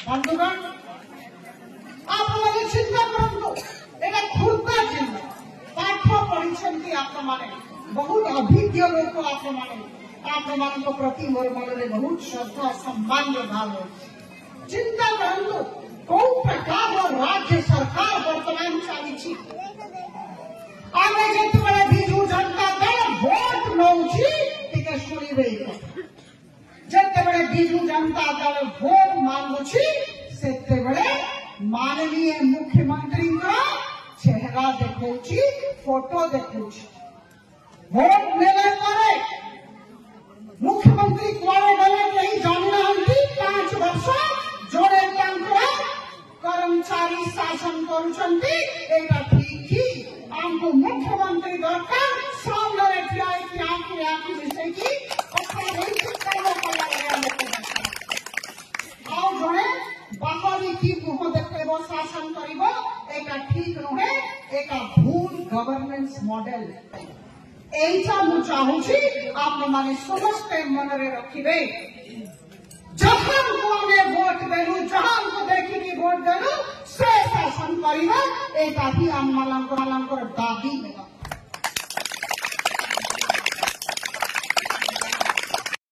बंधुगण आप चिंता करूँ एटा खुर्दा जिला पाठ पढ़ी आप बहुत अभिज्ञ लोक आप प्रति मोर मन में बहुत श्रद्धा सम्मान भाव चिंता करूँ कौ प्रकार राज्य सरकार वर्तमान चली आम जो विजु जनता दल भोट नौ शुणे जिते विजु जनता दल भोट मांगुची से माननीय मुख्यमंत्री चेहरा देखौची फोटो देखौची भोट नेले परे मुख्यमंत्री कुआड़े गले नहीं जानना 5 वर्ष जोड़े कर्मचारी शासन करुछंती एटा ठीक ही आमको मुख्यमंत्री दरकार सामने ठिया आंखी मिसेकी जड़े बाहरी की मुह देखेब शासन कर ठीक नुहे एक भूल गवर्नेंस मॉडल एटा मु चाहूची आप माने समस्ते मन रे रखिबे जहां को हमें वोट देलु जहां को देखिनी वोट देलु से शासन करिबा एटा ही आम मानकर दाबी